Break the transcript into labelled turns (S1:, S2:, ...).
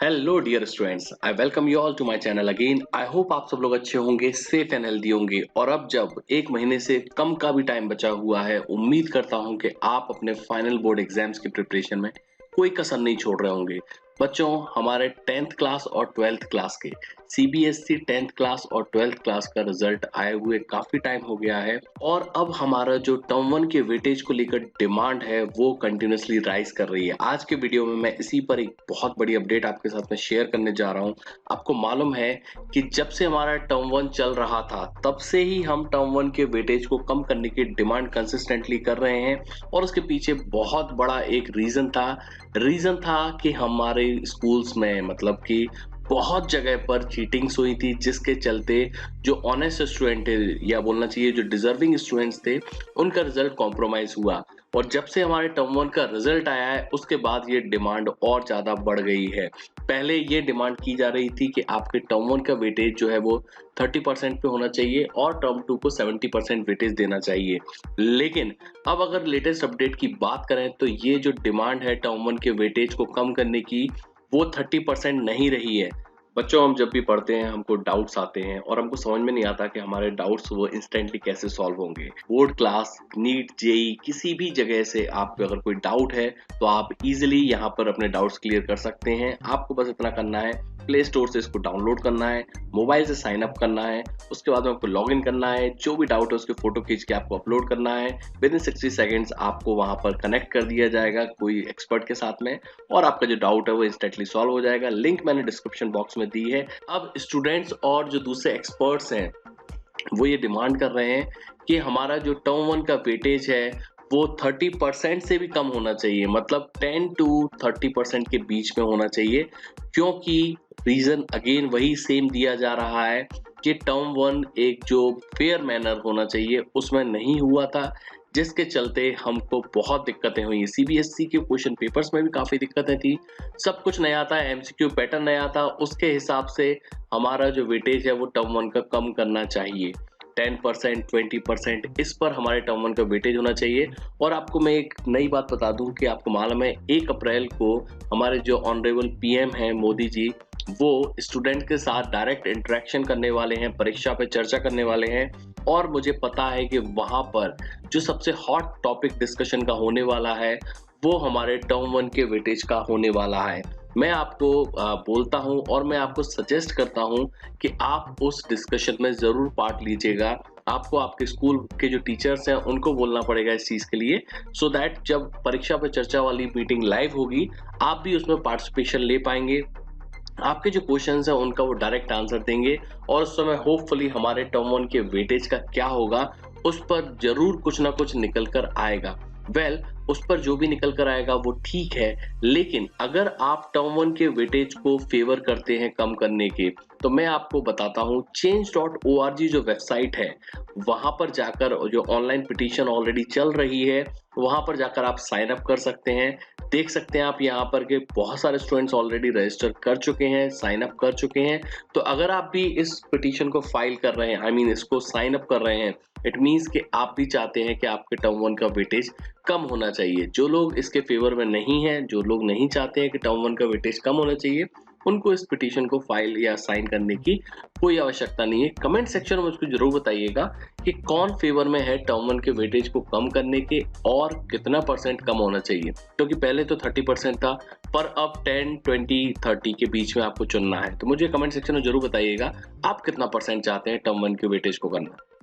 S1: Hello dear students, I welcome you all to my channel again. I hope आप सब लोग अच्छे होंगे, सेफ एंड हेल्दी होंगे। और अब जब एक महीने से कम का भी टाइम बचा हुआ है, उम्मीद करता हूं कि आप अपने फाइनल बोर्ड एग्जाम्स की प्रिपरेशन में कोई कसर नहीं छोड़ रहे होंगे। बच्चों, हमारे 10th क्लास और 12th क्लास के सीबीएसई 10th क्लास और 12th क्लास का रिजल्ट आए हुए काफी टाइम हो गया है और अब हमारा जो टर्म वन के वेटेज को लेकर डिमांड है वो कंटिन्यूसली राइज कर रही है। आज के वीडियो में मैं इसी पर एक बहुत बड़ी अपडेट आपके साथ में शेयर करने जा रहा हूं। आपको मालूम है कि जब से हमारा टर्म वन चल रहा था तब से ही हम टर्म वन के वेटेज को कम करने की डिमांड कंसिस्टेंटली कर रहे हैं और उसके पीछे बहुत बड़ा एक रीजन था कि हमारे स्कूल्स में मतलब कि बहुत जगह पर चीटिंग्स हुई थी, जिसके चलते जो ऑनेस्ट स्टूडेंट या बोलना चाहिए जो डिजर्विंग स्टूडेंट्स थे उनका रिजल्ट कॉम्प्रोमाइज हुआ। और जब से हमारे टर्म वन का रिजल्ट आया है उसके बाद ये डिमांड और ज्यादा बढ़ गई है। पहले ये डिमांड की जा रही थी कि आपके टर्म वन का वेटेज जो है वो 30% पे होना चाहिए और टर्म टू को 70% वेटेज देना चाहिए। लेकिन अब अगर लेटेस्ट अपडेट की बात करें तो ये जो डिमांड है टर्म वन के वेटेज को कम करने की वो 30% नहीं रही है। बच्चों, हम जब भी पढ़ते हैं हमको डाउट्स आते हैं और हमको समझ में नहीं आता कि हमारे डाउट्स वो इंस्टेंटली कैसे सॉल्व होंगे। बोर्ड क्लास, नीट, जेई किसी भी जगह से आपको अगर कोई डाउट है तो आप इजीली यहाँ पर अपने डाउट्स क्लियर कर सकते हैं। आपको बस इतना करना है, प्ले स्टोर से इसको डाउनलोड करना है, मोबाइल से साइन अप करना है, उसके बाद में आपको लॉग इन करना है, जो भी डाउट है उसके फोटो खींच के आपको अपलोड करना है। विद इन 60 सेकेंड्स आपको वहां पर कनेक्ट कर दिया जाएगा कोई एक्सपर्ट के साथ में और आपका जो डाउट है वो इंस्टेंटली सॉल्व हो जाएगा। लिंक मैंने डिस्क्रिप्शन बॉक्स में दी है। अब स्टूडेंट्स और जो दूसरे एक्सपर्ट्स हैं वो ये डिमांड कर रहे हैं कि हमारा जो टर्म वन का वेटेज है वो 30% से भी कम होना चाहिए, मतलब 10 टू 30% के बीच में होना चाहिए। क्योंकि रीजन अगेन वही सेम दिया जा रहा है कि टर्म वन एक जो फेयर मैनर होना चाहिए उसमें नहीं हुआ था, जिसके चलते हमको बहुत दिक्कतें हुई। सीबीएसई के क्वेश्चन पेपर्स में भी काफी दिक्कतें थी। सब कुछ नया था, एमसीक्यू पैटर्न नया था, उसके हिसाब से हमारा जो वेटेज है वो टर्म वन का कम करना चाहिए। 10%, 20% इस पर हमारे टर्म वन का वेटेज होना चाहिए। और आपको मैं एक नई बात बता दूं कि आपको मालूम है 1 अप्रैल को हमारे जो ऑनरेबल पीएम हैं मोदी जी, वो स्टूडेंट के साथ डायरेक्ट इंटरेक्शन करने वाले हैं, परीक्षा पे चर्चा करने वाले हैं। और मुझे पता है कि वहां पर जो सबसे हॉट टॉपिक डिस्कशन का होने वाला है वो हमारे टर्म वन के वेटेज का होने वाला है। मैं आपको बोलता हूं और मैं आपको सजेस्ट करता हूं कि आप उस डिस्कशन में जरूर पार्ट लीजिएगा। आपको आपके स्कूल के जो टीचर्स हैं उनको बोलना पड़ेगा इस चीज के लिए, सो दैट जब परीक्षा पे चर्चा वाली मीटिंग लाइव होगी आप भी उसमें पार्टिसिपेशन ले पाएंगे। आपके जो क्वेश्चंस हैं उनका वो डायरेक्ट आंसर देंगे और उस समय होपफुली हमारे टर्म वन के वेटेज का क्या होगा उस पर जरूर कुछ ना कुछ निकल कर आएगा। उस पर जो भी निकल कर आएगा वो ठीक है, लेकिन अगर आप टर्म वन के वेटेज को फेवर करते हैं कम करने के तो मैं आपको बताता हूँ change.org जो वेबसाइट है वहां पर जाकर जो ऑनलाइन पिटीशन ऑलरेडी चल रही है वहां पर जाकर आप साइन अप कर सकते हैं। देख सकते हैं आप यहाँ पर के बहुत सारे स्टूडेंट्स ऑलरेडी रजिस्टर कर चुके हैं, साइन अप कर चुके हैं। तो अगर आप भी इस पिटीशन को फाइल कर रहे हैं, आई मीन इसको साइन अप कर रहे हैं, इट मीन्स कि आप भी चाहते हैं कि आपके टर्म वन का वेटेज कम होना चाहिए। जो लोग इसके फेवर में नहीं हैं, जो लोग नहीं चाहते हैं कि टर्म वन का वेटेज कम होना चाहिए, उनको इस पिटीशन को फाइल या साइन करने की कोई आवश्यकता नहीं है। कमेंट सेक्शन में मुझको जरूर बताइएगा कि कौन फेवर में है टर्म वन के वेटेज को कम करने के और कितना परसेंट कम होना चाहिए। क्योंकि पहले तो 30% था पर अब 10, 20, 30 के बीच में आपको चुनना है। तो मुझे कमेंट सेक्शन में जरूर बताइएगा आप कितना परसेंट चाहते हैं टर्म वन के वेटेज को करना।